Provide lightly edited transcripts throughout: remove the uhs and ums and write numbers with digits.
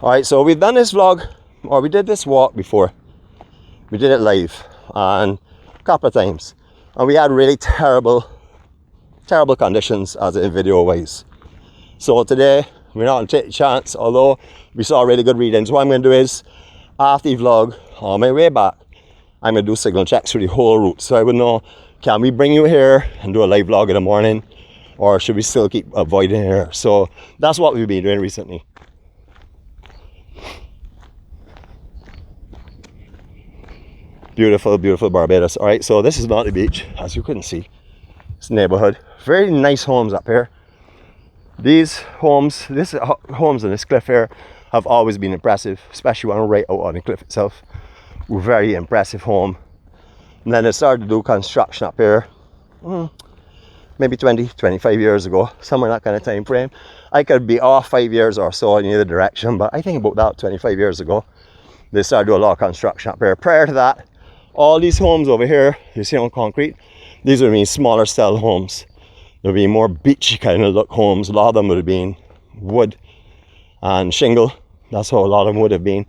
All right, so we've done this vlog, or we did this walk before. We did it live and a couple of times, and we had really terrible conditions as in video wise. So today we're not going to take a chance, although we saw really good readings. What I'm going to do is, after the vlog, on my way back, I'm going to do signal checks through the whole route, so I would know, can we bring you here and do a live vlog in the morning, or should we still keep avoiding here? So that's what we've been doing recently. Beautiful, beautiful Barbados. All right, so this is not the beach, as you couldn't see. It's neighborhood. Very nice homes up here. These homes, homes on this cliff here have always been impressive, especially when we're right out on the cliff itself. We're very impressive home. And then they started to do construction up here, maybe 20-25 years ago, somewhere in that kind of time frame. I could be off 5 years or so in either direction, but I think about that 25 years ago, they started doing a lot of construction up here. Prior to that, all these homes over here, you see on concrete, these would be smaller style homes. There would be more beachy kind of look homes. A lot of them would have been wood and shingle. That's how a lot of them would have been.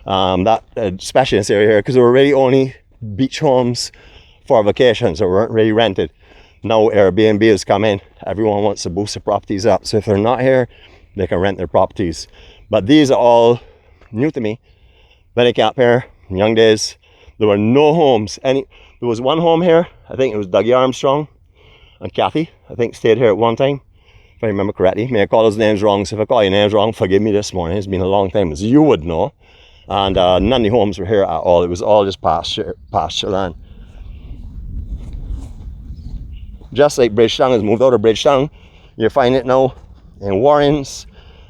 Especially in this area here, because there were really only beach homes for vacations that weren't really rented. Now Airbnb has come in. Everyone wants to boost their properties up. So if they're not here, they can rent their properties. But these are all new to me. When I came up here in young days, there were no homes. There was one home here. I think it was Dougie Armstrong and Kathy, I think, stayed here at one time, if I remember correctly. May I call those names wrong, so if I call your names wrong, forgive me this morning. It's been a long time, as you would know. And none of the homes were here at all. It was all just pasture land. Just like Bridgetown has moved out of Bridgetown, you find it now in Warrens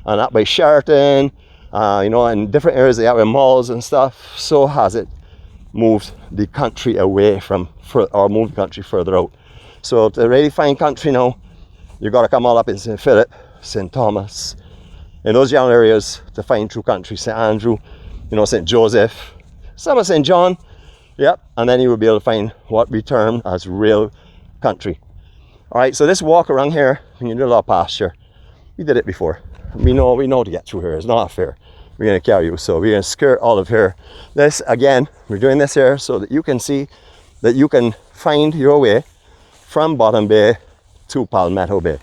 and up by Sheraton, in different areas they have in malls and stuff. So has it moved the country away from, or moved the country further out. So to really find country now, you've got to come all up in St. Philip, St. Thomas, in those young areas to find true country. St. Andrew, St. Joseph, some of St. John, yep, and then you will be able to find what we term as real country. All right, so this walk around here, when you do a lot of pasture, we did it before. We know to get through here. It's not fair. We're going to carry you, so we're going to skirt all of here. This, again, we're doing this here so that you can see that you can find your way from Bottom Bay to Palmetto Bay.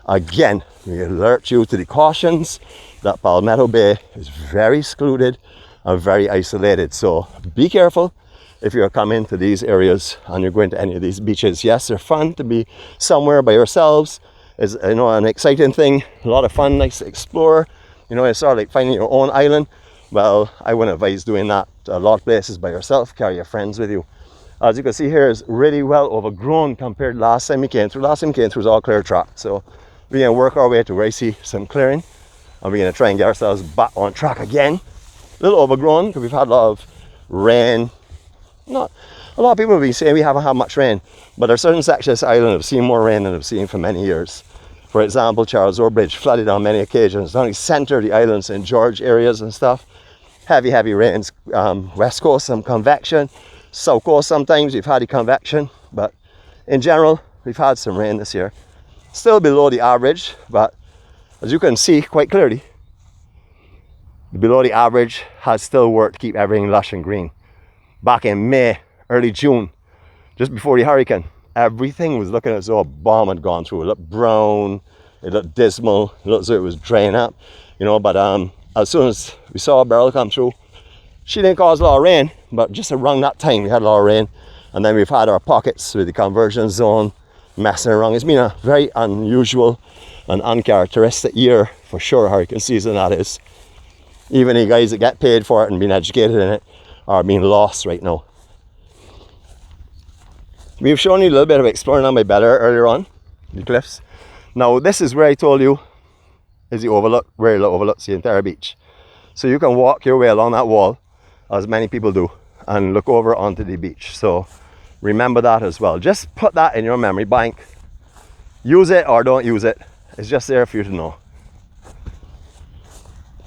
Again, we alert you to the cautions that Palmetto Bay is very secluded and very isolated. So be careful if you're coming to these areas and you're going to any of these beaches. Yes, they're fun to be somewhere by yourselves. It's an exciting thing, a lot of fun, nice to explore. It's sort of like finding your own island. Well, I wouldn't advise doing that a lot of places by yourself. Carry your friends with you. As you can see here, is really well overgrown compared to last time we came through. Last time we came through was all clear track. So we're going to work our way to where I see some clearing, and we're going to try and get ourselves back on track again. A little overgrown because we've had a lot of rain. Not a lot of people have been saying we haven't had much rain, but there are certain sections of the island that have seen more rain than I've seen for many years. For example, Charles Oar Bridge flooded on many occasions. Not only center of the island, St. George areas and stuff. Heavy rains. West coast, some convection. South coast, sometimes we've had the convection, but in general, we've had some rain this year. Still below the average, but as you can see quite clearly, below the average has still worked to keep everything lush and green. Back in May, early June, just before the hurricane, everything was looking as though a bomb had gone through. It looked brown, it looked dismal, it looked as though it was drying up, but as soon as we saw a barrel come through, she didn't cause a lot of rain, but just around that time we had a lot of rain. And then we've had our pockets with the conversion zone messing around. It's been a very unusual and uncharacteristic year for sure, hurricane season that is. Even the guys that get paid for it and been educated in it are being lost right now. We've shown you a little bit of exploring on my better earlier on, the cliffs. Now this is where I told you is the overlook, where it overlooks the entire beach. So you can walk your way along that wall, as many people do, and look over onto the beach. So remember that as well. Just put that in your memory bank. Use it or don't use it. It's just there for you to know.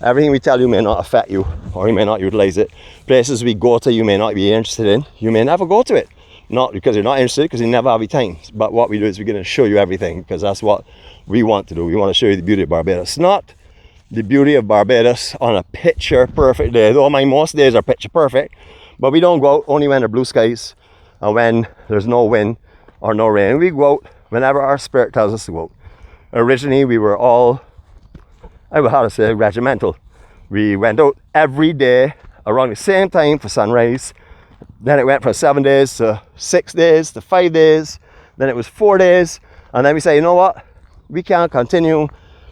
Everything we tell you may not affect you, or you may not utilize it. Places we go to you may not be interested in. You may never go to it. Not because you're not interested, because you never have the time. But what we do is we're going to show you everything, because that's what we want to do. We want to show you the beauty of Barbados. Not the beauty of Barbados on a picture perfect day. Though most days are picture perfect, but we don't go out only when there are blue skies and when there's no wind or no rain. We go out whenever our spirit tells us to go out. Originally, we were all, I would have to say, regimental. We went out every day around the same time for sunrise. Then it went from 7 days to 6 days to 5 days. Then it was 4 days. And then we say, you know what? We can't continue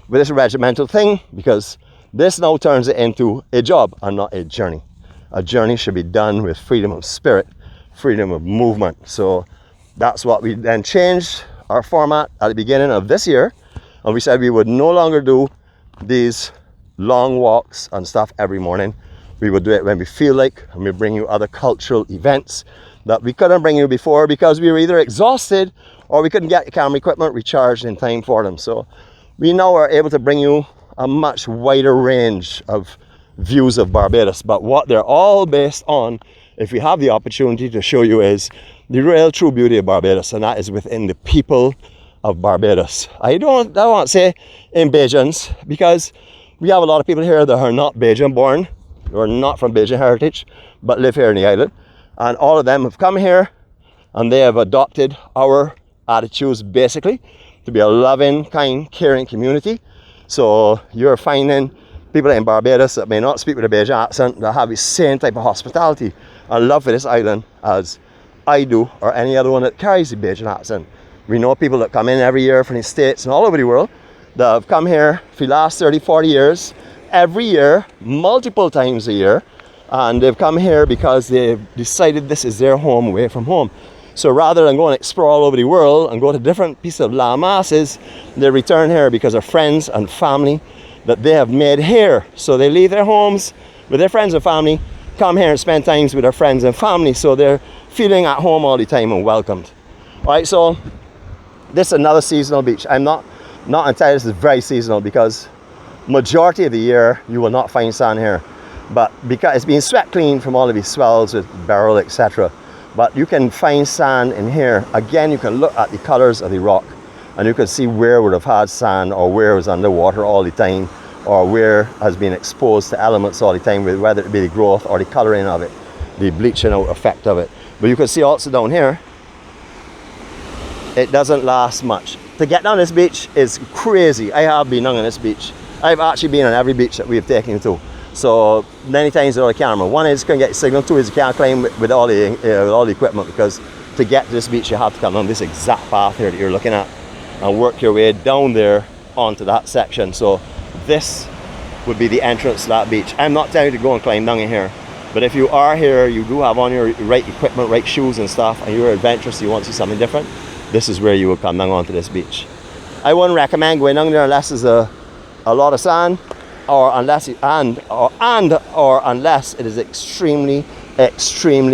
with this regimental thing because this now turns it into a job and not a journey. A journey should be done with freedom of spirit, freedom of movement. So that's what we then changed our format at the beginning of this year. And we said we would no longer do these long walks and stuff every morning. We would do it when we feel like, and we bring you other cultural events that we couldn't bring you before because we were either exhausted or we couldn't get the camera equipment recharged in time for them. So we now are able to bring you a much wider range of views of Barbados. But what they're all based on, if we have the opportunity to show you, is the real true beauty of Barbados, and that is within the people of Barbados. I don't want to say in Bajans, because we have a lot of people here that are not Bajan born, or not from Bajan heritage, but live here in the island. And all of them have come here and they have adopted our attitudes basically to be a loving, kind, caring community. So you're finding people in Barbados that may not speak with a Bajan accent that have the same type of hospitality and love for this island as I do, or any other one that carries the Bajan accent. We know people that come in every year from the States and all over the world that have come here for the last 30, 40 years, every year, multiple times a year, and they've come here because they've decided this is their home away from home. So rather than go and explore all over the world and go to different pieces of land masses, they return here because of friends and family that they have made here. So they leave their homes with their friends and family, come here and spend time with their friends and family, so they're feeling at home all the time and welcomed. All right, so this is another seasonal beach. I'm not entirely, this is very seasonal because majority of the year you will not find sand here, but because it's been swept clean from all of these swells with beryl, etc. But you can find sand in here. Again, you can look at the colors of the rock and you can see where would have had sand, or where it was underwater all the time, or where has been exposed to elements all the time, with whether it be the growth or the coloring of it, the bleaching out effect of it. But you can see also down here, it doesn't last much. To get down this beach is crazy. I have been down on this beach. I've actually been on every beach that we've taken you to. So many times without a camera. One is you can't get signal, two is you can't climb with all the equipment, because to get to this beach you have to come on this exact path here that you're looking at and work your way down there onto that section. So this would be the entrance to that beach. I'm not telling you to go and climb down in here, but if you are here, you do have on your right equipment, right shoes and stuff, and you're adventurous, you want to see something different, this is where you would come down onto this beach. I wouldn't recommend going down there unless there's a lot of sand, or unless it is extremely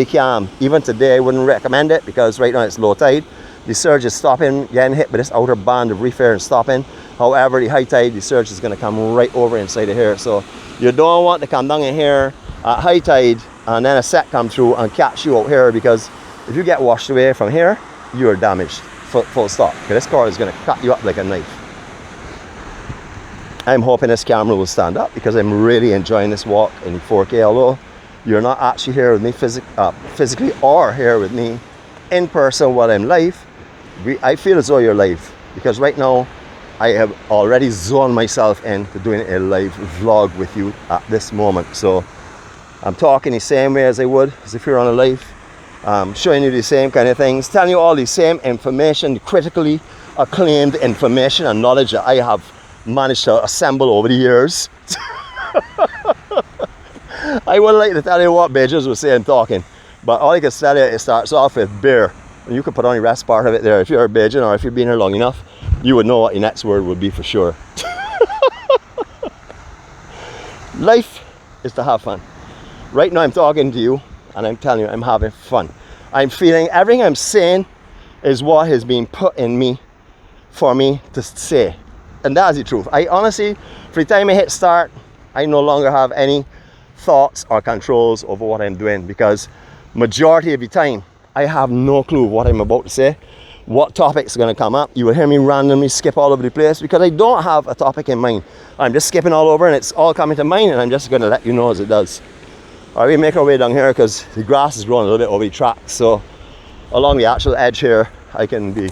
calm. Even today I wouldn't recommend it because right now it's low tide. The surge is stopping, getting hit by this outer band of reef here and stopping. However, the high tide, the surge is going to come right over inside of here. So you don't want to come down in here at high tide and then a set come through and catch you out here, because if you get washed away from here, you are damaged, full stop. Okay, this car is going to cut you up like a knife. I'm hoping this camera will stand up because I'm really enjoying this walk in 4K, although you're not actually here with me physically or here with me in person while I'm live. I feel as though you're live, because right now I have already zoned myself into doing a live vlog with you at this moment. So I'm talking the same way as I would as if you're on a live, showing you the same kind of things, telling you all the same information, the critically acclaimed information and knowledge that I have managed to assemble over the years. I wouldn't like to tell you what Bajans were saying talking, but all I can tell you, it starts off with beer, and you can put on the rest part of it there. If you're a Bajan, or if you've been here long enough, you would know what the next word would be for sure. Life is to have fun. Right now I'm talking to you and I'm telling you I'm having fun. I'm feeling everything I'm saying is what has been put in me for me to say. And that is the truth. I honestly, for the time I hit start, I no longer have any thoughts or controls over what I'm doing, because majority of the time I have no clue what I'm about to say, what topics are going to come up. You will hear me randomly skip all over the place because I don't have a topic in mind. I'm just skipping all over and it's all coming to mind, and I'm just going to let you know as it does. All right, we make our way down here because the grass is growing a little bit over the tracks. So along the actual edge here, I can be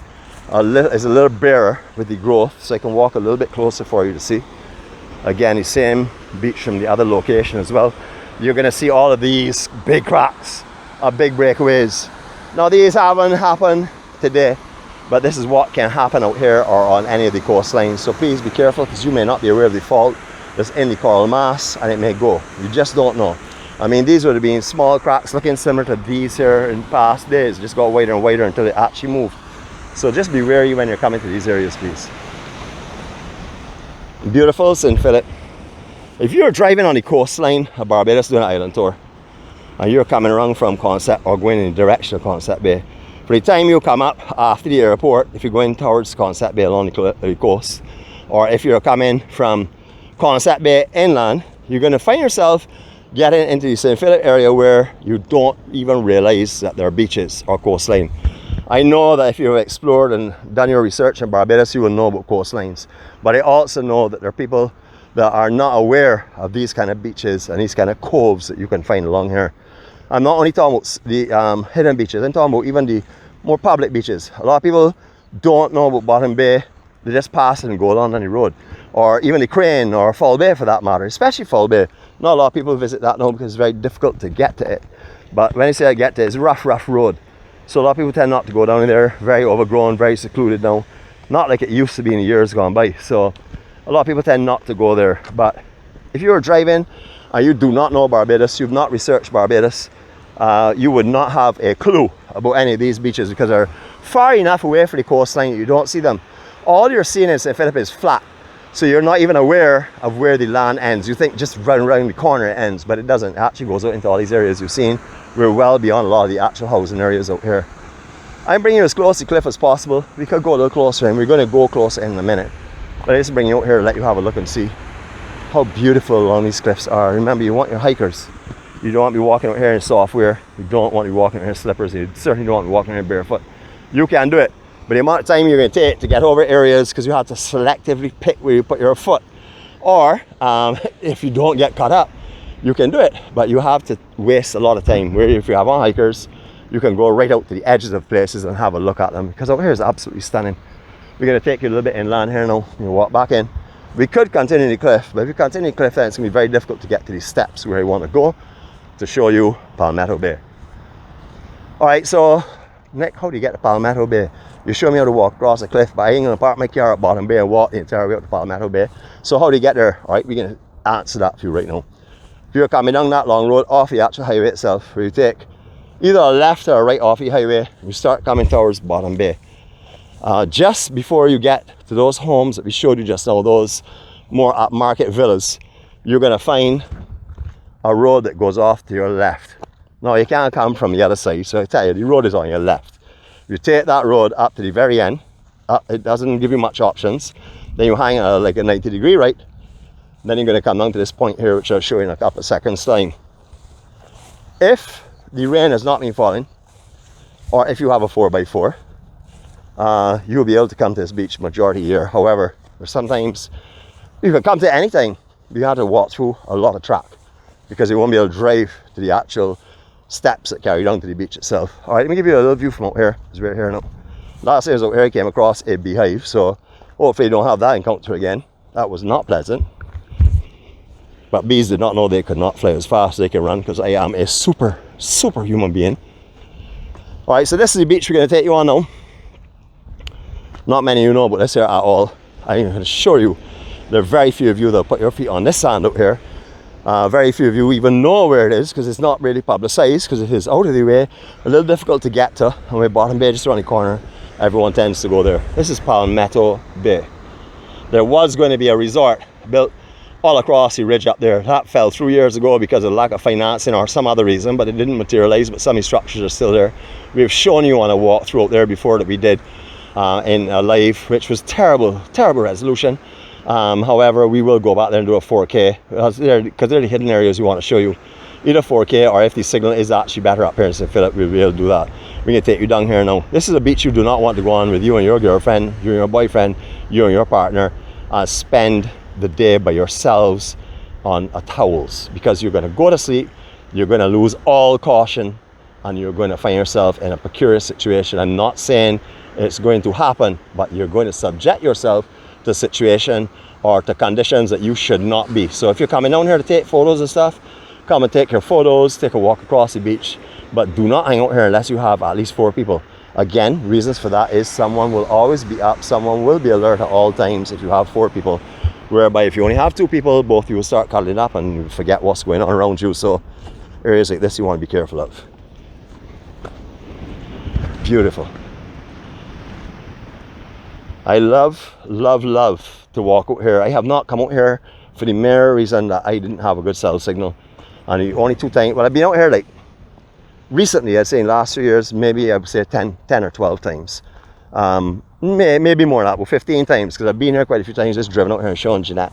it's a little barer with the growth, so I can walk a little bit closer for you to see. Again, the same beach from the other location as well. You're going to see all of these big cracks, big breakaways. Now these haven't happened today, but this is what can happen out here or on any of the coastlines. So please be careful, because you may not be aware of the fault that's in the coral mass, and it may go. You just don't know. I mean, these would have been small cracks looking similar to these here in past days. Just got wider and wider until they actually moved. So just be wary when you're coming to these areas, please. Beautiful St. Philip. If you're driving on the coastline of Barbados doing an island tour, and you're coming around from Concept or going in the direction of Concept Bay, for the time you come up after the airport, if you're going towards Concept Bay along the coast, or if you're coming from Concept Bay inland, you're going to find yourself getting into the St. Philip area where you don't even realize that there are beaches or coastline. I know that if you've explored and done your research in Barbados, you will know about coastlines, but I also know that there are people that are not aware of these kind of beaches and these kind of coves that you can find along here. I'm not only talking about the hidden beaches, I'm talking about even the more public beaches. A lot of people don't know about Bottom Bay. They just pass it and go on the road. Or even the Crane or Fall Bay for that matter, especially Fall Bay. Not a lot of people visit that now because it's very difficult to get to it. But when I say I get to it, it's a rough road. So a lot of people tend not to go down there. Very overgrown, very secluded now. Not like it used to be in the years gone by. So a lot of people tend not to go there. But if you're driving and you do not know Barbados, you've not researched Barbados, you would not have a clue about any of these beaches because they're far enough away from the coastline that you don't see them. All you're seeing in St. Philip is flat. So you're not even aware of where the land ends. You think just right around the corner it ends, but it doesn't. It actually goes out into all these areas you've seen. We're well beyond a lot of the actual housing areas out here. I'm bringing you as close to the cliff as possible. We could go a little closer, and we're going to go closer in a minute. But I just bring you out here to let you have a look and see how beautiful along these cliffs are. Remember, you want your hikers. You don't want to be walking out here in soft wear. You don't want to be walking out here in slippers. You certainly don't want to be walking out here barefoot. You can do it. But the amount of time you're going to take to get over areas, because you have to selectively pick where you put your foot. Or if you don't get caught up, you can do it. But you have to waste a lot of time. Where if you have on hikers, you can go right out to the edges of places and have a look at them. Because out here is absolutely stunning. We're going to take you a little bit inland here now. You walk back in. We could continue the cliff, but if you continue the cliff, then it's going to be very difficult to get to these steps where you want to go to show you Palmetto Bay. Alright, so Nick, how do you get to Palmetto Bay? You show me how to walk across the cliff, but I ain't going to park my car at Bottom Bay and walk the entire way up to Palmetto Bay. So how do you get there? Alright, we're going to answer that for you right now. If you're coming down that long road off the actual highway itself, where you take either a left or a right off the highway, you start coming towards Bottom Bay. Just before you get to those homes that we showed you just now, those more upmarket villas, you're going to find a road that goes off to your left. Now you can't come from the other side, so I tell you, the road is on your left. You take that road up to the very end. It doesn't give you much options. Then you hang like a 90-degree right. Then you're going to come down to this point here, which I'll show you in a couple of seconds time. If the rain has not been falling, or if you have a 4x4, you'll be able to come to this beach majority of the year. However, there's sometimes you can come to any time. You have to walk through a lot of track because you won't be able to drive to the actual steps that carry down to the beach itself. All right, let me give you a little view from out here. It's right here now. Last year I was out here, I came across a beehive, so hopefully you don't have that encounter again. That was not pleasant. But bees did not know they could not fly as fast as they can run, because I am a super human being. All right, so this is the beach we're going to take you on now. Not many of you know about this here at all. I'm going to show you. There are very few of you that will put your feet on this sand out here. Very few of you even know where it is, because it's not really publicized, because it is out of the way, a little difficult to get to. And with Bottom Bay just around the corner, everyone tends to go there. This is Palmetto Bay. There was going to be a resort built all across the ridge up there. That fell through years ago because of lack of financing or some other reason, but it didn't materialize. But some of the structures are still there. We've shown you on a walkthrough out there before that we did in a live, which was terrible resolution. However, we will go back there and do a 4K because they're the hidden areas we want to show you. Either 4K, or if the signal is actually better up here in St. Philip, we'll be able to do that. We're gonna take you down here now. This is a beach you do not want to go on with you and your girlfriend, you and your boyfriend, you and your partner, spend the day by yourselves on towels, because you're gonna go to sleep, you're gonna lose all caution, and you're going to find yourself in a precarious situation. I'm not saying it's going to happen, but you're going to subject yourself to a situation or to conditions that you should not be. So if you're coming down here to take photos and stuff, come and take your photos, take a walk across the beach, but do not hang out here unless you have at least 4 people. Again, reasons for that is someone will always be up, someone will be alert at all times if you have 4 people, whereby if you only have 2 people, both of you will start cuddling up and you forget what's going on around you. So areas like this you want to be careful of. Beautiful. I love to walk out here. I have not come out here for the mere reason that I didn't have a good cell signal. And the only 2 times, well, I've been out here like recently, I'd say in the last 3 years, maybe I would say 10 or 12 times. Maybe more than that, well, 15 times, because I've been here quite a few times, just driven out here and showing Jeanette.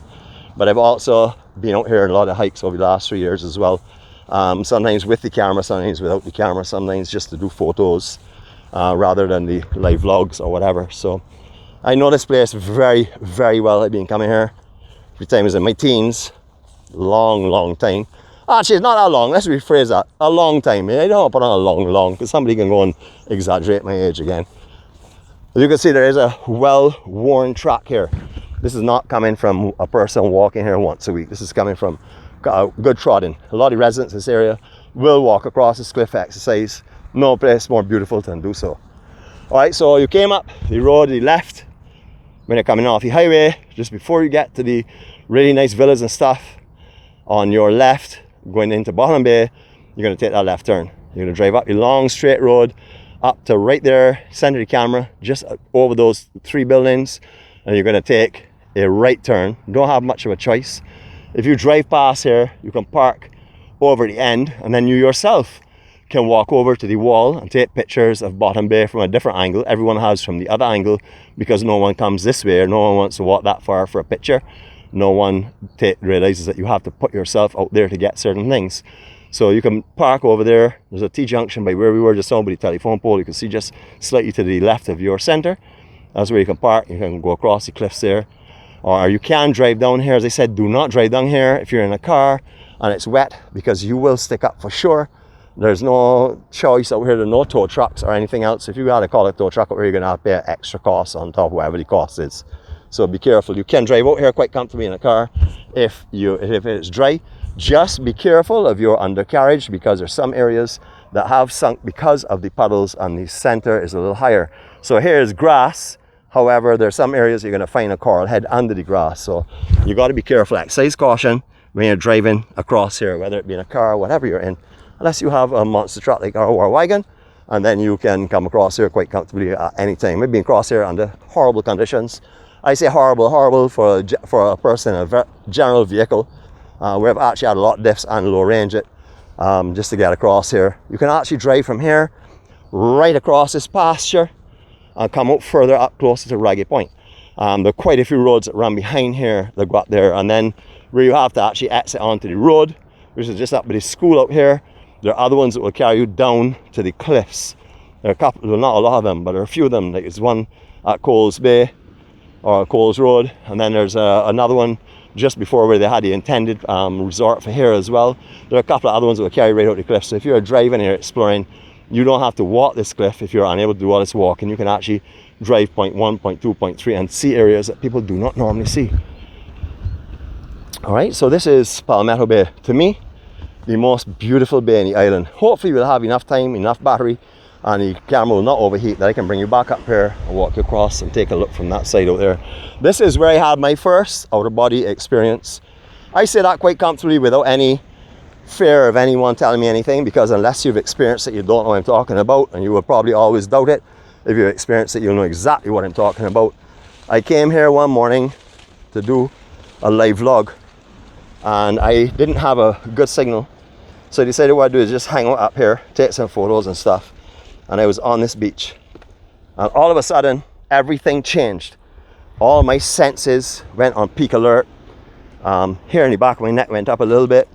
But I've also been out here in a lot of hikes over the last 3 years as well. Sometimes with the camera, sometimes without the camera, sometimes just to do photos. Rather than the live vlogs or whatever. So I know this place very, very well. I've been coming here a few times in my teens. Long time. Actually, it's not that long. Let's rephrase that. A long time. I don't want to put on a long, because somebody can go and exaggerate my age again. As you can see, there is a well-worn track here. This is not coming from a person walking here once a week. This is coming from good trodden. A lot of residents in this area will walk across this cliff exercise. No place more beautiful than do so. All right, so you came up the road to the left when you're coming off the highway, just before you get to the really nice villas and stuff. On your left, going into Palmetto Bay, you're going to take that left turn. You're going to drive up the long straight road up to right there, center the camera, just over those 3 buildings, and you're going to take a right turn. Don't have much of a choice. If you drive past here, you can park over the end, and then you yourself can walk over to the wall and take pictures of Bottom Bay from a different angle. Everyone has from the other angle, because no one comes this way, or no one wants to walk that far for a picture. No one realizes that you have to put yourself out there to get certain things. So you can park over there. There's a T-junction by where we were just on by the telephone pole. You can see just slightly to the left of your center. That's where you can park. You can go across the cliffs there. Or you can drive down here. As I said, do not drive down here if you're in a car and it's wet, because you will stick up for sure. There's no choice out here. There are no tow trucks or anything else. If you got to call a tow truck out here, you're going to have to pay an extra cost on top of whatever the cost is. So be careful. You can drive out here quite comfortably in a car if it's dry. Just be careful of your undercarriage, because there's some areas that have sunk because of the puddles, and the center is a little higher. So here's grass. However, there's some areas you're going to find a coral head under the grass. So you got to be careful. Exercise caution when you're driving across here, whether it be in a car or whatever you're in. Unless you have a monster truck like our wagon, and then you can come across here quite comfortably at any time. We've been across here under horrible conditions. I say horrible for a person in a general vehicle. We've actually had a lot of diffs and low range it just to get across here. You can actually drive from here right across this pasture and come out further up closer to Raggy Point. There are quite a few roads that run behind here that go up there, and then where you have to actually exit onto the road, which is just up by the school out here. There are other ones that will carry you down to the cliffs. There are a couple, well, not a lot of them, but there are a few of them. Like there's one at Coles Bay or Coles Road, and then there's another one just before where they had the intended resort for here as well. There are a couple of other ones that will carry right out the cliff. So if you're driving here exploring, you don't have to walk this cliff. If you're unable to do all this walking, you can actually drive point 1, point 2, point 3 and see areas that people do not normally see. All right, so this is Palmetto Bay. To me, the most beautiful bay in the island. Hopefully we'll have enough time, enough battery, and the camera will not overheat, that I can bring you back up here and walk you across and take a look from that side out there. This is where I had my first outer body experience. I say that quite comfortably without any fear of anyone telling me anything, because unless you've experienced it, you don't know what I'm talking about, and you will probably always doubt it. If you've experienced it, you'll know exactly what I'm talking about. I came here one morning to do a live vlog, and I didn't have a good signal. So I decided what I'd do is just hang out up here, take some photos and stuff. And I was on this beach. And all of a sudden, everything changed. All my senses went on peak alert. Here in the back of my neck went up a little bit.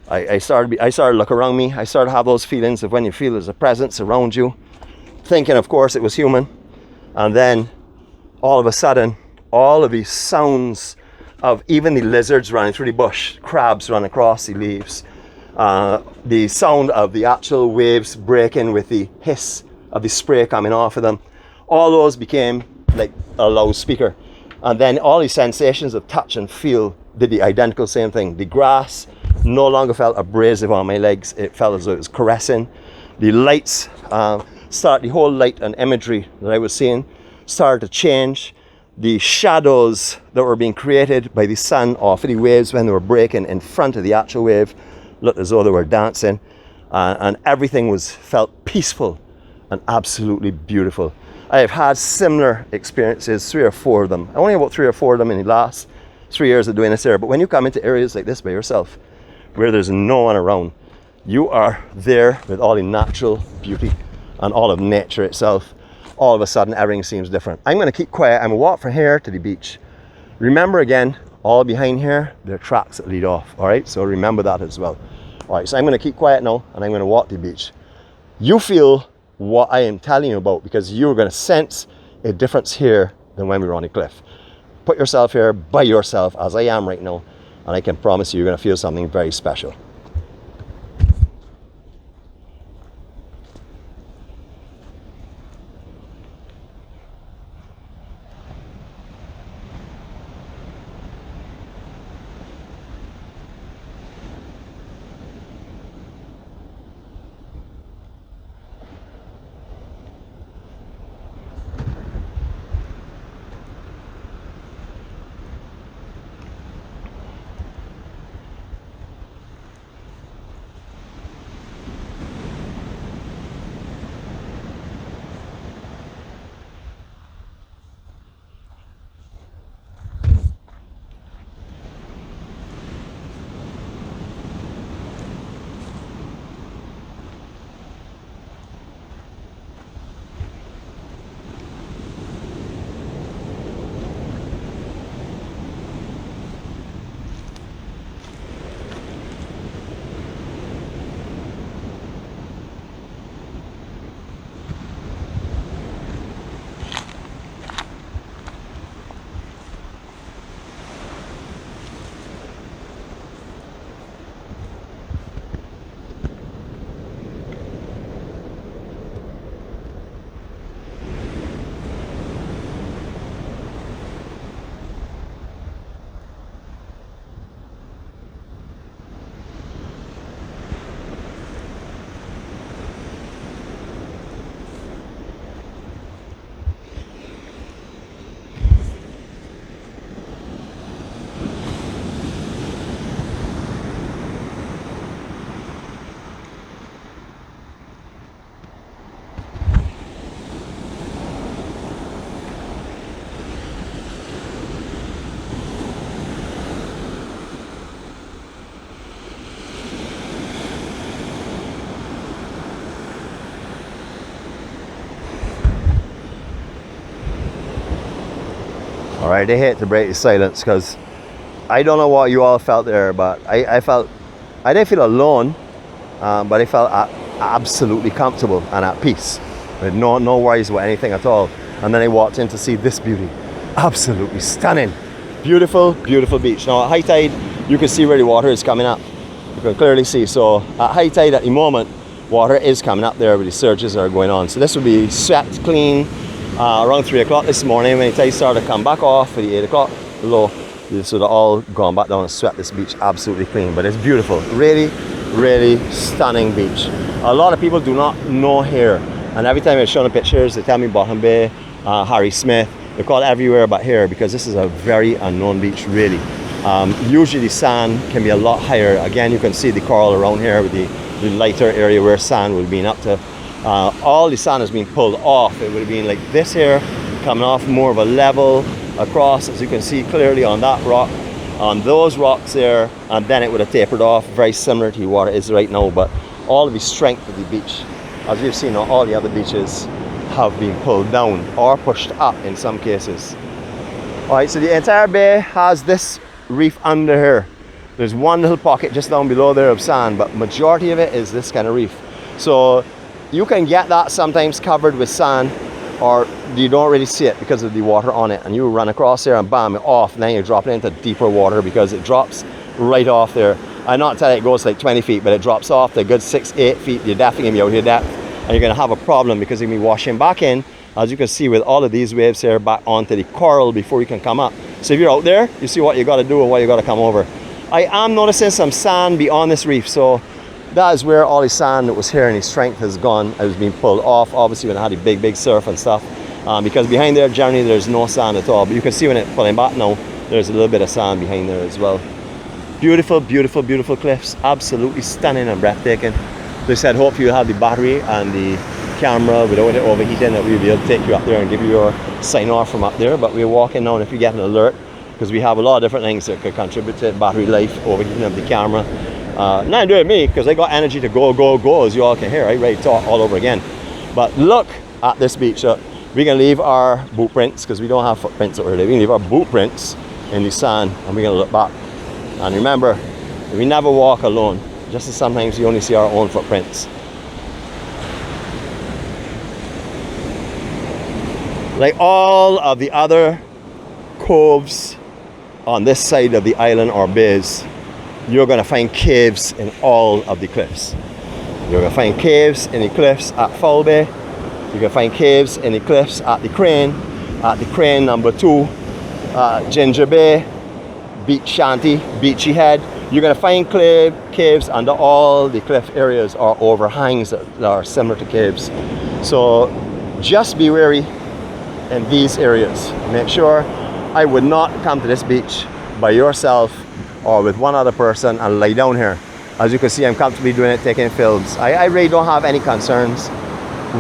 I started to look around me. I started to have those feelings of when you feel there's a presence around you. thinking, of course, it was human. And then all of a sudden, all of these sounds of even the lizards running through the bush, crabs running across the leaves, the sound of the actual waves breaking with the hiss of the spray coming off of them, all those became like a loudspeaker. And then all these sensations of touch and feel did the identical same thing. The grass no longer felt abrasive on my legs. It felt as though it was caressing. The lights, the whole light and imagery that I was seeing started to change. The shadows that were being created by the sun off of the waves when they were breaking in front of the actual wave looked as though they were dancing. And everything felt peaceful and absolutely beautiful. I have had similar experiences, 3 or 4 of them. Only about 3 or 4 of them in the last 3 years of doing this here. But when you come into areas like this by yourself, where there's no one around, you are there with all the natural beauty and all of nature itself. All of a sudden, everything seems different. I'm going to keep quiet. I'm going to walk from here to the beach. Remember again, all behind here, there are tracks that lead off. All right, so remember that as well. All right, so I'm going to keep quiet now, and I'm going to walk to the beach. You feel what I am telling you about, because you're going to sense a difference here than when we were on the cliff. Put yourself here by yourself, as I am right now, and I can promise you're going to feel something very special. All right, I hate to break the silence because I don't know what you all felt there, but I didn't feel alone, but I felt absolutely comfortable and at peace with no worries about anything at all. And then I walked in to see this beauty. Absolutely stunning. Beautiful, beautiful beach. Now at high tide, you can see where the water is coming up. You can clearly see. So at high tide at the moment, water is coming up there, but the surges are going on. So this will be swept clean around 3 o'clock this morning when the tide started to come back off for the 8 o'clock low. So they're all gone back down and swept this beach absolutely clean. But it's beautiful. Really, really stunning beach. A lot of people do not know here. And every time I've shown pictures, they tell me Bottom Bay, Harry Smith. They call it everywhere but here because this is a very unknown beach, really. Usually the sand can be a lot higher. Again, you can see the coral around here with the lighter area where sand would have been up to. All the sand has been pulled off. It would have been like this here, coming off more of a level across, as you can see clearly on that rock, on those rocks there, and then it would have tapered off, very similar to what it is right now. But all of the strength of the beach, as you've seen on all the other beaches, have been pulled down or pushed up in some cases. All right, so the entire bay has this reef under here. There's one little pocket just down below there of sand, but majority of it is this kind of reef. So you can get that sometimes covered with sand, or you don't really see it because of the water on it, and you run across there and bam, it off, and then you drop it into deeper water because it drops right off there. I'm not telling you it goes like 20 feet, but it drops off the good 6-8 feet. You're definitely gonna be out here depth, and you're gonna have a problem because you're gonna be washing back in, as you can see with all of these waves here, back onto the coral before you can come up. So if you're out there, you see what you gotta do and what you gotta come over. I am noticing some sand beyond this reef, so that is where all the sand that was here and the strength has gone. It was being pulled off, obviously, when I had the big surf and stuff. Because behind there, generally, there's no sand at all. But you can see when it's pulling back now, there's a little bit of sand behind there as well. Beautiful, beautiful, beautiful cliffs. Absolutely stunning and breathtaking. They said, hopefully you'll have the battery and the camera without it overheating, that we'll be able to take you up there and give you your sign off from up there. But we're walking now, and if you get an alert, because we have a lot of different things that could contribute to battery life, overheating of the camera. Not doing me, because I got energy to go, as you all can hear. I ready to talk all over again. But look at this beach. We can leave our boot prints, because we don't have footprints over there. We can leave our boot prints in the sand, and we're going to look back. And remember, we never walk alone, just as sometimes we only see our own footprints. Like all of the other coves on this side of the island or bays, you're going to find caves in all of the cliffs. You're going to find caves in the cliffs at Foul Bay. You're going to find caves in the cliffs at the Crane number 2, Ginger Bay, Beach Shanty, Beachy Head. You're going to find caves under all the cliff areas or overhangs that are similar to caves. So just be wary in these areas. Make sure. I would not come to this beach by yourself or with one other person and lie down here. As you can see, I'm comfortably doing it, taking films. I really don't have any concerns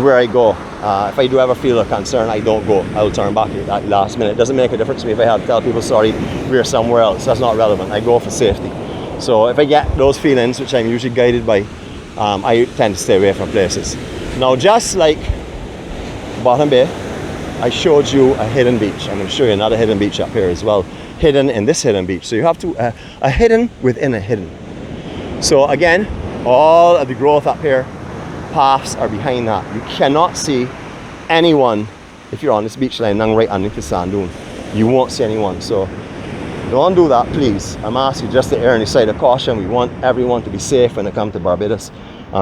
where I go. If I do ever feel a concern, I don't go. I'll turn back at the last minute. It doesn't make a difference to me if I have to tell people, sorry, we're somewhere else. That's not relevant. I go for safety. So if I get those feelings, which I'm usually guided by, I tend to stay away from places. Now, just like Bottom Bay, I showed you a hidden beach. I'm going to show you another hidden beach up here as well. Hidden in this hidden beach. So you have to, a hidden within a hidden. So again, all of the growth up here, paths are behind that. You cannot see anyone if you're on this beach line right underneath the sand dune. You won't see anyone. So don't do that, please. I'm asking you just to err on the side of caution. We want everyone to be safe when they come to Barbados.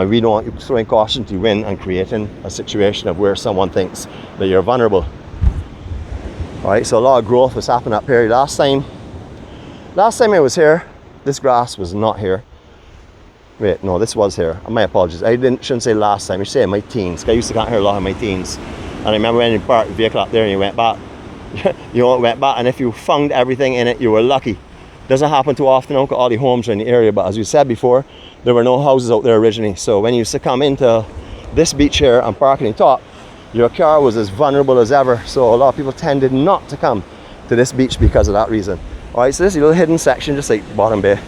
We don't want you throwing caution to the wind and creating a situation of where someone thinks that you're vulnerable. Alright, so a lot of growth was happening up here. Last time I was here, this grass was not here. Wait, no, this was here. My apologies. I shouldn't say last time. I should say in my teens. I used to come here a lot in my teens. And I remember when you parked the vehicle up there and you went back. Went back, and if you found everything in it, you were lucky. Doesn't happen too often. Look at all the homes are in the area, but as we said before, there were no houses out there originally. So when you used to come into this beach here and park in the top, your car was as vulnerable as ever. So a lot of people tended not to come to this beach because of that reason. Alright, so this is a little hidden section, just like Bottom Bay.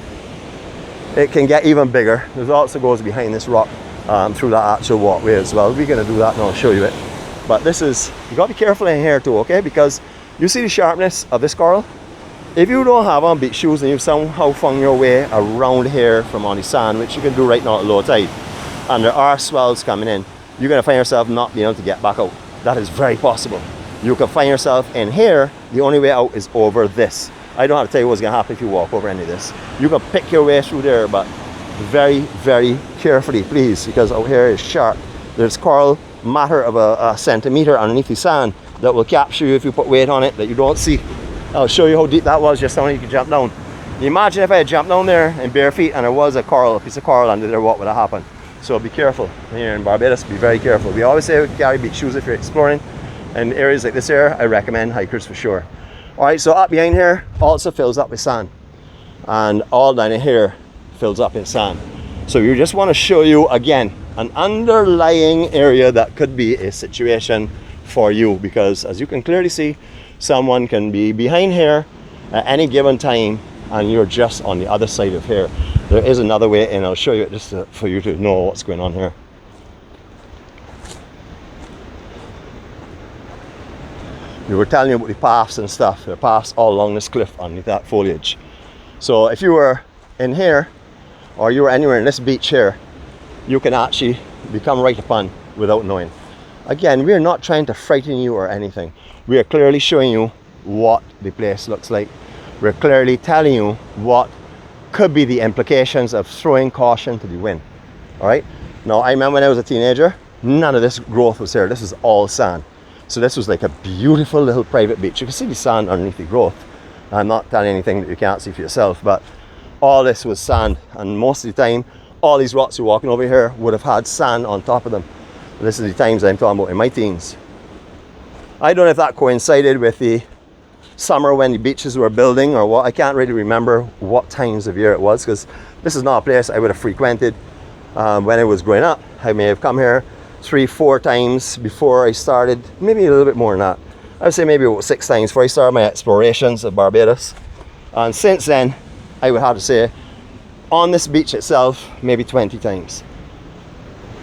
It can get even bigger. There's also goes behind this rock through that actual walkway as well. We're going to do that and I'll show you it. But this is, you got to be careful in here too, okay? Because you see the sharpness of this coral? If you don't have on beach shoes and you've somehow found your way around here from on the sand, which you can do right now at low tide, and there are swells coming in, you're going to find yourself not being able to get back out. That is very possible. You can find yourself in here, the only way out is over this. I don't have to tell you what's going to happen if you walk over any of this. You can pick your way through there, but very, very carefully, please, because out here is sharp. There's coral matter of a centimeter underneath the sand that will capture you if you put weight on it that you don't see. I'll show you how deep that was just now. You can jump down. Imagine if I had jumped down there in bare feet and there was a piece of coral under there, what would have happened? So be careful here in Barbados. Be very careful. We always say carry beach shoes if you're exploring. In areas like this area, I recommend hikers for sure. Alright, so up behind here also fills up with sand. And all down in here fills up in sand. So you just want to show you again an underlying area that could be a situation for you, because as you can clearly see, someone can be behind here at any given time and you're just on the other side of here. There is another way and I'll show you it just for you to know what's going on here. We were telling you about the paths and stuff. There are paths all along this cliff underneath that foliage. So if you were in here or you were anywhere in this beach here, you can actually become right upon without knowing. Again, we're not trying to frighten you or anything. We are clearly showing you what the place looks like. We're clearly telling you what could be the implications of throwing caution to the wind. All right. Now, I remember when I was a teenager, none of this growth was here. This is all sand. So this was like a beautiful little private beach. You can see the sand underneath the growth. I'm not telling anything that you can't see for yourself, but all this was sand. And most of the time, all these rocks you're walking over here would have had sand on top of them. This is the times I'm talking about in my teens. I don't know if that coincided with the summer when the beaches were building or what. I can't really remember what times of year it was, because this is not a place I would have frequented when I was growing up. I may have come here 3-4 times before I started, maybe a little bit more than that. I would say maybe about 6 times before I started my explorations of Barbados. And since then, I would have to say, on this beach itself, maybe 20 times.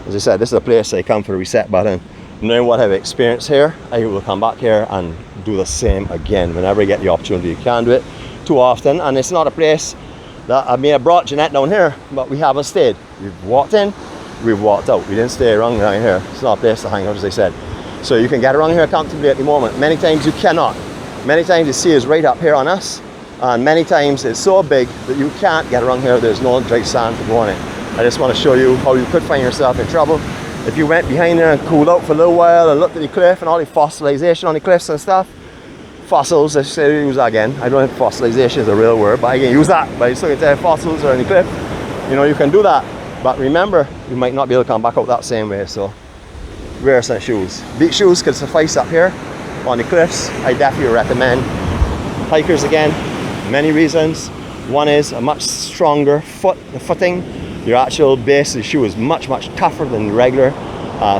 As I said, this is a place I come for a reset button. Knowing what I've experienced here, I will come back here and do the same again whenever I get the opportunity. You can't do it too often, and it's not a place that I may have brought Jeanette down here, but we haven't stayed. We've walked in, we've walked out. We didn't stay around here. It's not a place to hang out, as I said. So you can get around here comfortably at the moment. Many times you cannot. Many times the sea is right up here on us, and many times it's so big that you can't get around here. There's no dry sand to go on it. I just want to show you how you could find yourself in trouble if you went behind there and cooled out for a little while and looked at the cliff and all the fossilization on the cliffs and stuff. Fossils, I should use that again. I don't think fossilization is a real word, but I can use that. But you still get fossils or on the cliff. You know, you can do that. But remember, you might not be able to come back out that same way. So wear some shoes. Beach shoes could suffice up here on the cliffs. I definitely recommend. Hikers again, many reasons. One is a much stronger footing. Your actual base of the shoe is much tougher than regular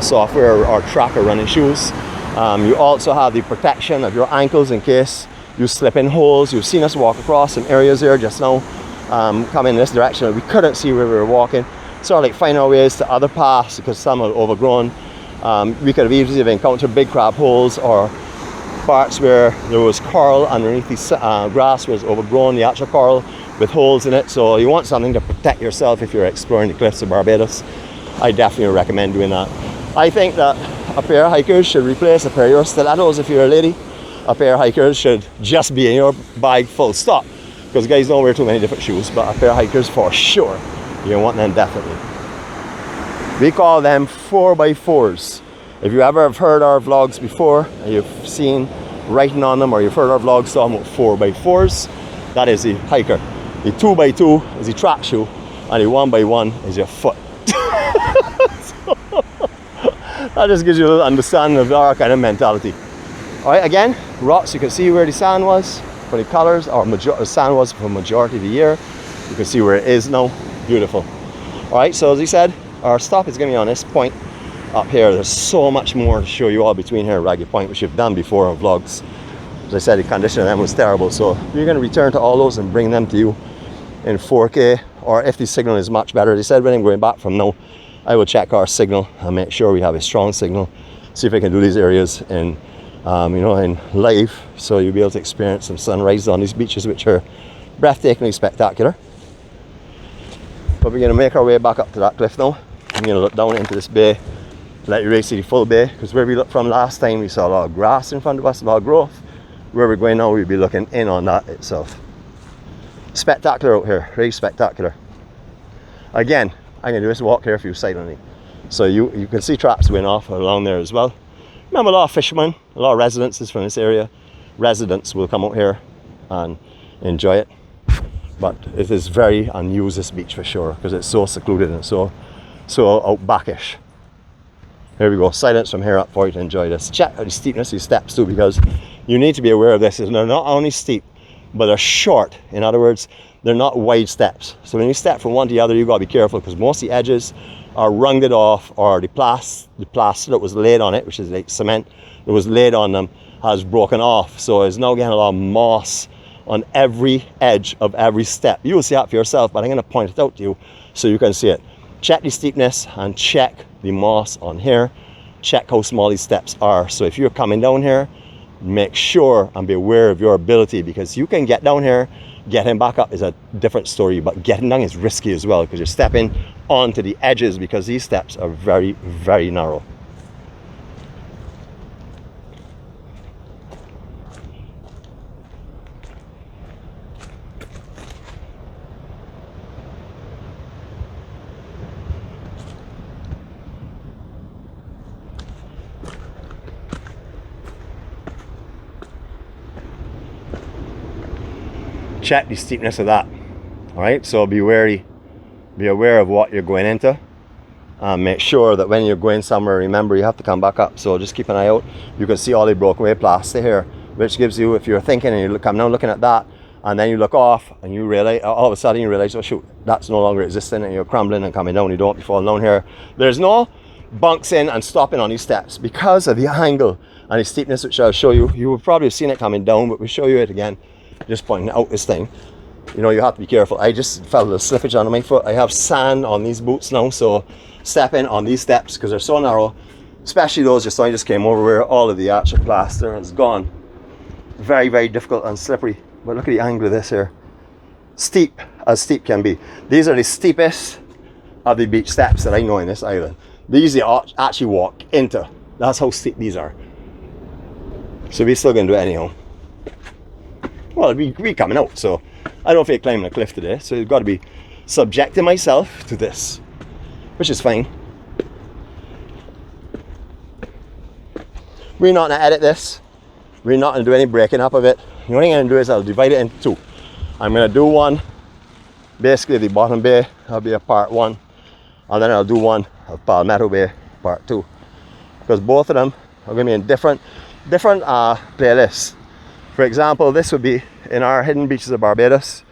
software or tracker running shoes. You also have the protection of your ankles in case you slip in holes. You've seen us walk across some areas here just now, come in this direction. We couldn't see where we were walking. Sort of like finding our ways to other paths because some are overgrown. We could have easily encountered big crab holes or parts where there was coral underneath the grass was overgrown, the actual coral with holes in it. So you want something to protect yourself if you're exploring the cliffs of Barbados. I definitely recommend doing that. I think that a pair of hikers should replace a pair of your stilettos if you're a lady. A pair of hikers should just be in your bag full stop, because guys don't wear too many different shoes, but a pair of hikers for sure. You want them definitely. We call them 4x4s. If you ever have heard our vlogs before, and you've seen writing on them, or you've heard our vlogs talking about 4x4s, that is the hiker. The 2x2 is the track shoe, and the 1x1 is your foot. So, that just gives you a little understanding of our kind of mentality. All right, again, rocks, you can see where the sand was for the colors, or the sand was for the majority of the year. You can see where it is now. Beautiful. All right, so as he said, our stop is going to be on this point up here. There's so much more to show you all between here and Ragged Point, which you've done before on vlogs. As I said, the condition of them was terrible, so we're going to return to all those and bring them to you in 4K, or if the signal is much better. They said when I'm going back from now, I will check our signal and make sure we have a strong signal, see if I can do these areas in you know, in live, so you'll be able to experience some sunrise on these beaches, which are breathtakingly spectacular. But we're going to make our way back up to that cliff now. I'm going to look down into this bay, let you really see the full bay, because where we looked from last time we saw a lot of grass in front of us, a lot of growth. Where we're going now, we'll be looking in on that itself. Spectacular out here, really spectacular. Again, I'm going to do this walk here for you silently, so you can see traps going off along there as well. Remember, a lot of fishermen, a lot of residences from this area, residents will come out here and enjoy it. But it is very unused, this beach, for sure, because it's so secluded and so outbackish. Here we go, silence from here up for you to enjoy this. Check the steepness of these steps too, because you need to be aware of this. They're not only steep, but they're short. In other words, they're not wide steps. So when you step from one to the other, you've got to be careful, because most of the edges are rounded off, or the plaster that was laid on it, which is like cement that was laid on them, has broken off. So it's now getting a lot of moss on every edge of every step. You will see that for yourself, but I'm going to point it out to you so you can see it. Check the steepness and check the moss on here. Check how small these steps are. So if you're coming down here, make sure and be aware of your ability, because you can get down here. Getting back up is a different story, but getting down is risky as well, because you're stepping onto the edges, because these steps are very, very narrow. check the steepness of that. All right, so be wary, be aware of what you're going into. Make sure that when you're going somewhere, remember you have to come back up. So just keep an eye out. You can see all the broken away plaster here, which gives you, if you're thinking and you come now looking at that, and then you look off and you realize, all of a sudden you realize, oh shoot, that's no longer existing, and you're crumbling and coming down. You don't be falling down here. There's no bunks in and stopping on these steps because of the angle and the steepness, which I'll show you. You will probably have seen it coming down, but we'll show you it again, just pointing out this thing. You know, you have to be careful. I just felt a little slippage under my foot. I have sand on these boots now, so stepping on these steps, because they're so narrow, especially those just I just came over where all of the actual plaster has gone. Very, very difficult and slippery. But look at the angle of this here. Steep as steep can be. These are the steepest of the beach steps that I know in this island. These you actually walk into. That's how steep these are. So we're still going to do it anyhow. Well, we coming out, so I don't feel climbing a cliff today. So you've got to be subjecting myself to this, which is fine. We're not going to edit this. We're not going to do any breaking up of it. The only thing I'm going to do is I'll divide it into two. I'm going to do one, basically the bottom bay, that'll be a part 1. And then I'll do one of Palmetto Bay, part 2. Because both of them are going to be in different playlists. For example, this would be in our hidden beaches of Barbados.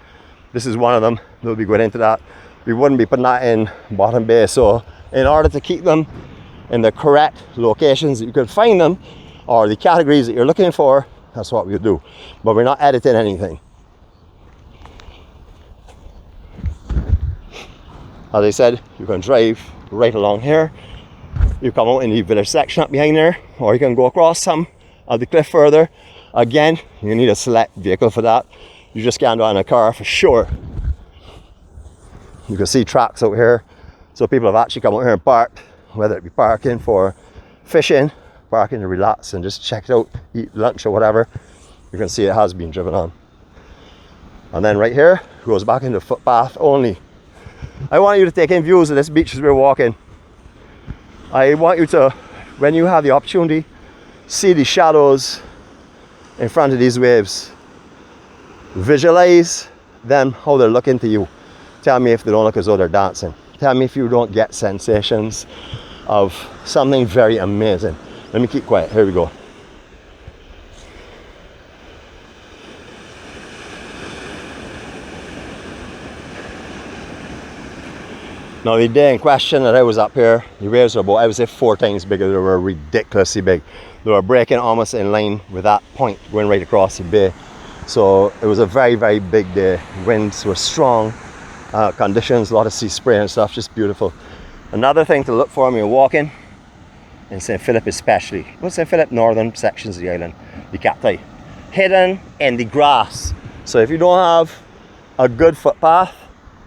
This is one of them. We'll be going into that. We wouldn't be putting that in bottom bay. So in order to keep them in the correct locations that you can find them, or the categories that you're looking for, that's what we'll do. But we're not editing anything. As I said, you can drive right along here. You come out in the village section up behind there, or you can go across some of the cliff further. Again, you need a select vehicle for that. You just can't do it in a car for sure. You can see tracks out here. So people have actually come out here and parked, whether it be parking for fishing, parking to relax and just check it out, eat lunch or whatever. You can see it has been driven on. And then right here goes back into footpath only. I want you to take in views of this beach as we're walking. I want you to, when you have the opportunity, see the shadows in front of these waves. Visualize them, how they're looking to you. Tell me if they don't look as though they're dancing. Tell me if you don't get sensations of something very amazing. Let me keep quiet. Here we go. Now the day in question that I was up here, the waves were about, I would say 4 times bigger. They were ridiculously big. They were breaking almost in line with that point going right across the bay. So it was a very, very big day. Winds were strong, conditions, a lot of sea spray and stuff, just beautiful. Another thing to look for when you're walking, in St. Philip especially, well, St. Philip northern sections of the island, the cacti, hidden in the grass. So if you don't have a good footpath,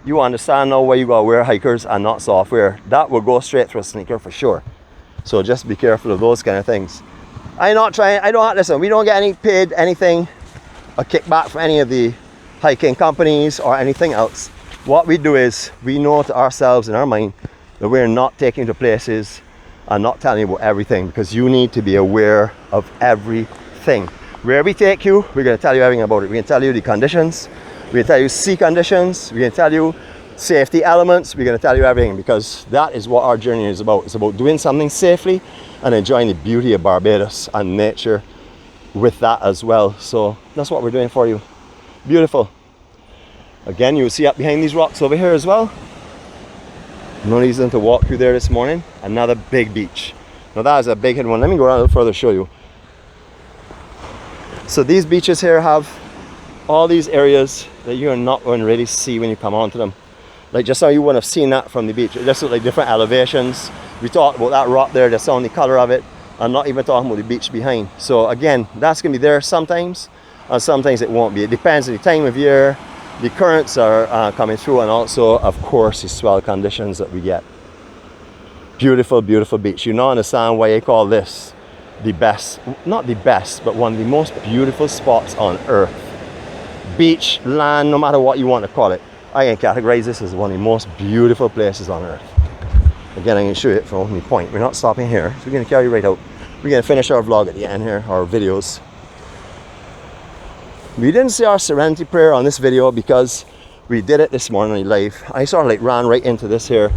you understand now why you gotta wear hikers and not software. That will go straight through a sneaker for sure. So just be careful of those kind of things. Listen, we don't get any paid anything, a kickback from any of the hiking companies or anything else. What we do is we know to ourselves in our mind that we're not taking you to places and not telling you about everything, because you need to be aware of everything. Where we take you, we're going to tell you everything about it. We're going to tell you the conditions, we're going to tell you sea conditions, we're going to tell you safety elements, we're going to tell you everything, because that is what our journey is about. It's about doing something safely and enjoying the beauty of Barbados and nature with that as well. So that's what we're doing for you. Beautiful. Again, you'll see up behind these rocks over here as well. No reason to walk through there this morning. Another big beach. Now that is a big hidden one. Let me go around a little further, show you. So these beaches here have all these areas that you're not going to really see when you come onto them. Like just now you wouldn't have seen that from the beach. It just looked like different elevations. We talked about that rock there, just on the color of it. I'm not even talking about the beach behind. So again, that's going to be there sometimes, and sometimes it won't be. It depends on the time of year, the currents are coming through, and also, of course, the swell conditions that we get. Beautiful, beautiful beach. You now understand why I call this the best, not the best, but one of the most beautiful spots on earth. Beach, land, no matter what you want to call it. I can categorize this as one of the most beautiful places on earth. Again, I'm going to show you it from my point. We're not stopping here, so we're going to carry right out. We're going to finish our vlog at the end here, our videos. We didn't see our serenity prayer on this video because we did it this morning live. I sort of like ran right into this here,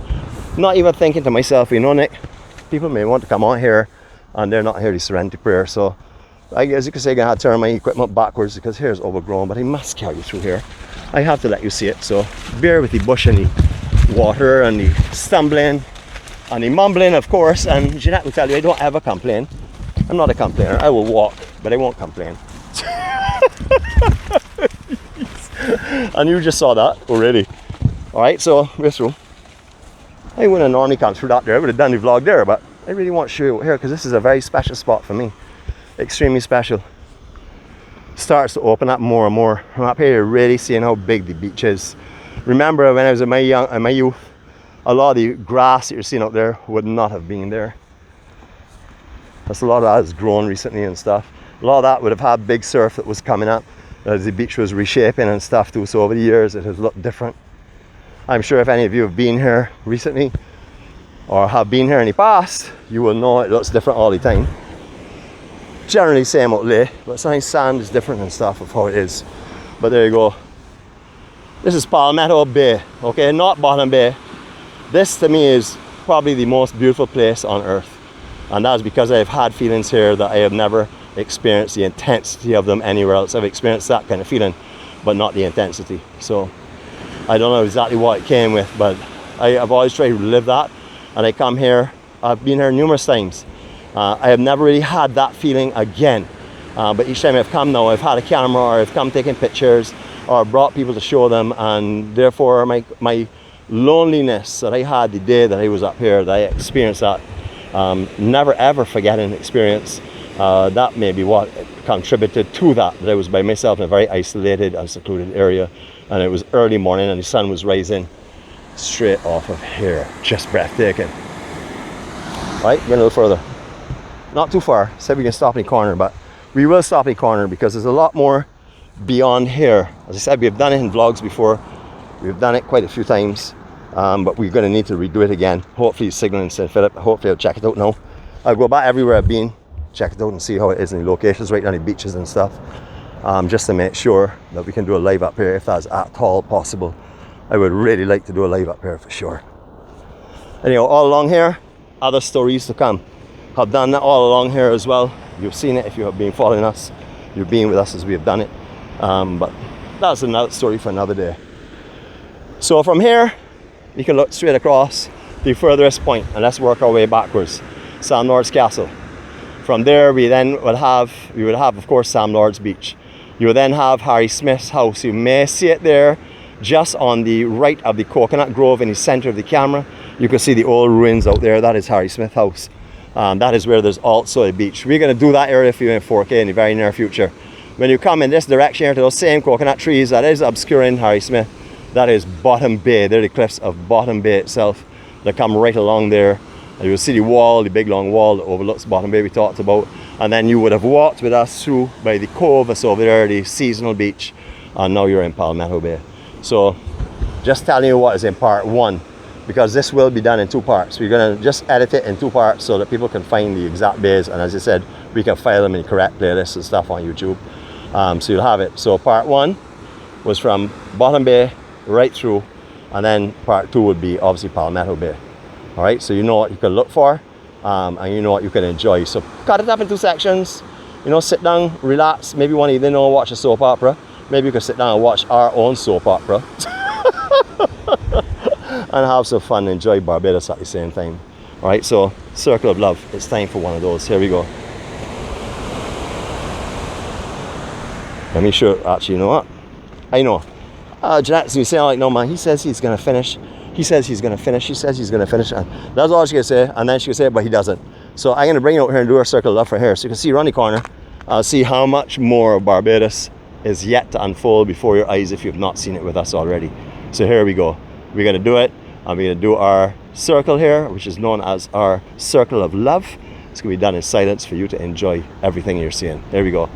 not even thinking to myself, you know, Nick, people may want to come on here and they're not here to serenity prayer. So I guess you could say I'm gonna have to turn my equipment backwards because here is overgrown, but I must carry you through here. I have to let you see it, so bear with the bush and the water and the stumbling and the mumbling, of course. And Jeanette will tell you I don't ever complain. I'm not a complainer. I will walk, but I won't complain. And you just saw that already. Alright, so we're through. I wouldn't have normally come through that there. I would have done the vlog there, but I really want to show you here because this is a very special spot for me. Extremely special. Starts to open up more and more. I'm up here really seeing how big the beach is. Remember when I was in my youth, a lot of the grass that you're seeing out there would not have been there. That's a lot of that has grown recently and stuff. A lot of that would have had big surf that was coming up as the beach was reshaping and stuff too. So over the years it has looked different. I'm sure if any of you have been here recently or have been here in the past, you will know it looks different all the time. Generally same out lay, but sometimes sand is different and stuff of how it is. But there you go. This is Palmetto Bay, okay, not Bottom Bay. This to me is probably the most beautiful place on earth. And that is because I've had feelings here that I have never experienced the intensity of them anywhere else. I've experienced that kind of feeling, but not the intensity. So I don't know exactly what it came with, but I've always tried to live that. And I come here, I've been here numerous times. I have never really had that feeling again. But each time I've come now, I've had a camera or I've come taking pictures or brought people to show them. And therefore my loneliness that I had the day that I was up here, that I experienced that, never ever forgetting experience. That may be what contributed to that I was by myself in a very isolated and secluded area, and it was early morning and the sun was rising straight off of here. Just breathtaking. Right, going a little further. Not too far. Said we can stop in the corner, but we will stop in the corner because there's a lot more beyond here. As I said, we've done it in vlogs before. We've done it quite a few times, but we're going to need to redo it again. Hopefully signaling St. Philip. Hopefully I'll check it out now. I'll go back everywhere I've been, check it out and see how it is in the locations right on the beaches and stuff, just to make sure that we can do a live up here if that's at all possible. I would really like to do a live up here for sure. Anyhow, all along here, other stories to come. I've done that all along here as well. You've seen it if you have been following us. You've been with us as we have done it. But that's another story for another day. So from here, you can look straight across the furthest point and let's work our way backwards. St. Lawrence Castle. From there, we would have, of course, St. Lawrence Beach. You will then have Harry Smith's house. You may see it there, just on the right of the coconut grove in the center of the camera. You can see the old ruins out there. That is Harry Smith's house. That is where there's also a beach. We're going to do that area for you in 4K in the very near future. When you come in this direction here to those same coconut trees, that is obscuring Harry Smith. That is Bottom Bay. They're the cliffs of Bottom Bay itself. They come right along there. And you'll see the wall, the big long wall that overlooks Bottom Bay we talked about. And then you would have walked with us through by the cove that's over there, the seasonal beach. And now you're in Palmetto Bay. So just telling you what is in part one, because this will be done in two parts. We're going to just edit it in two parts so that people can find the exact bays. And as I said, we can file them in the correct playlists and stuff on YouTube. So you'll have it. So part one was from Bottom Bay right through, and then part two would be obviously Palmetto Bay. All right, so you know what you can look for, and you know what you can enjoy. So cut it up in two sections. You know, sit down, relax. Maybe one evening, watch a soap opera. Maybe you can sit down and watch our own soap opera and have some fun and enjoy Barbados at the same time. All right, so circle of love. It's time for one of those. Here we go. Let me show. Actually, you know what? I know. Jeanette's you saying like, no man, he says he's gonna finish. He says he's gonna finish. He says he's gonna finish. And that's all she can say. And then she can say it, but he doesn't. So I'm gonna bring you out here and do our circle of love for here, so you can see around the corner. See how much more of Barbados is yet to unfold before your eyes if you've not seen it with us already. So here we go. We're gonna do it, and we're gonna do our circle here, which is known as our circle of love. It's gonna be done in silence for you to enjoy everything you're seeing. There we go.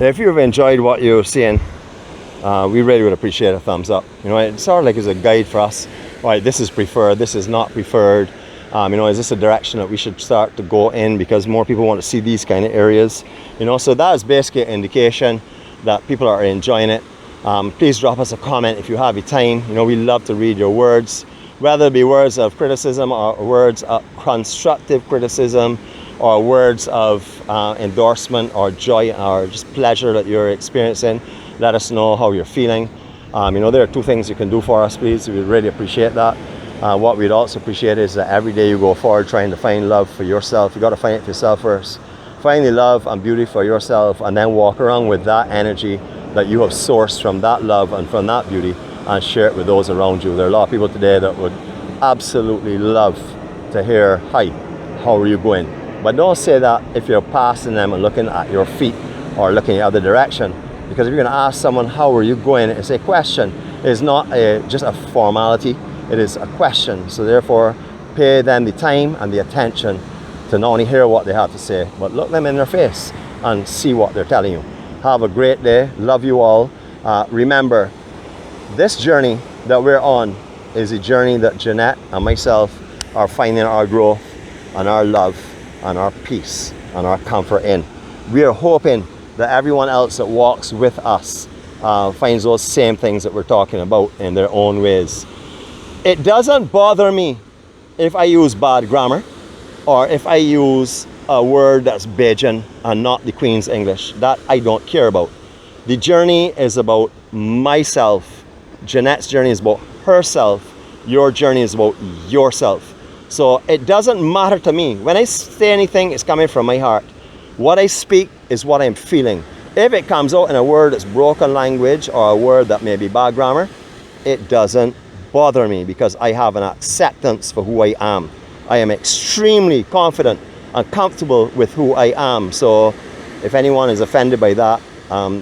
if you've enjoyed what you're seeing, we really would appreciate a thumbs up. You know, it's sort of like as a guide for us. Right, this is preferred, this is not preferred. You know, is this a direction that we should start to go in because more people want to see these kind of areas? You know, so that is basically an indication that people are enjoying it. Please drop us a comment if you have the time. You know, we love to read your words, whether it be words of criticism or words of constructive criticism, or words of endorsement or joy or just pleasure that you're experiencing. Let us know how you're feeling. You know, there are two things you can do for us, please. We'd really appreciate that. What we'd also appreciate is that every day you go forward trying to find love for yourself. You got to find it for yourself first. Find the love and beauty for yourself, and then walk around with that energy that you have sourced from that love and from that beauty, and share it with those around you. There are a lot of people today that would absolutely love to hear, hi, how are you going? But don't say that if you're passing them and looking at your feet or looking the other direction. Because if you're going to ask someone, how are you going? It's a question. It's not just a formality. It is a question. So therefore, pay them the time and the attention to not only hear what they have to say, but look them in their face and see what they're telling you. Have a great day. Love you all. Remember, this journey that we're on is a journey that Jeanette and myself are finding our growth and our love and our peace and our comfort in. We are hoping that everyone else that walks with us finds those same things that we're talking about in their own ways. It doesn't bother me if I use bad grammar or if I use a word that's Bajan and not the Queen's English. That I don't care about. The journey is about myself. Jeanette's journey is about herself. Your journey is about yourself. So it doesn't matter to me. When I say anything, it's coming from my heart. What I speak is what I'm feeling. If it comes out in a word that's broken language or a word that may be bad grammar, it doesn't bother me because I have an acceptance for who I am. I am extremely confident and comfortable with who I am. So if anyone is offended by that,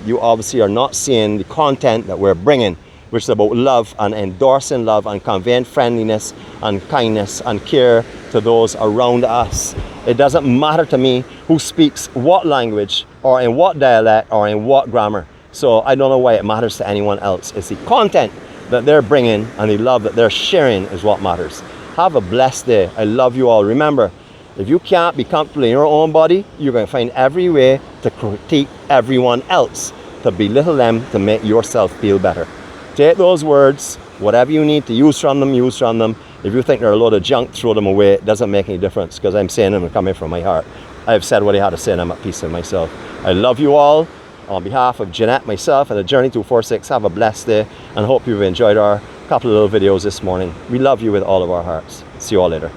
you obviously are not seeing the content that we're bringing, which is about love and endorsing love and conveying friendliness and kindness and care to those around us. It doesn't matter to me who speaks what language or in what dialect or in what grammar. So I don't know why it matters to anyone else. It's the content that they're bringing and the love that they're sharing is what matters. Have a blessed day. I love you all. Remember, if you can't be comfortable in your own body, you're going to find every way to critique everyone else, to belittle them, to make yourself feel better. Take those words, whatever you need to use from them, use from them. If you think they're a load of junk, throw them away. It doesn't make any difference because I'm saying them and coming from my heart. I've said what I had to say and I'm at peace with myself. I love you all. On behalf of Jeanette, myself, and the Journey 246, have a blessed day and hope you've enjoyed our couple of little videos this morning. We love you with all of our hearts. See you all later.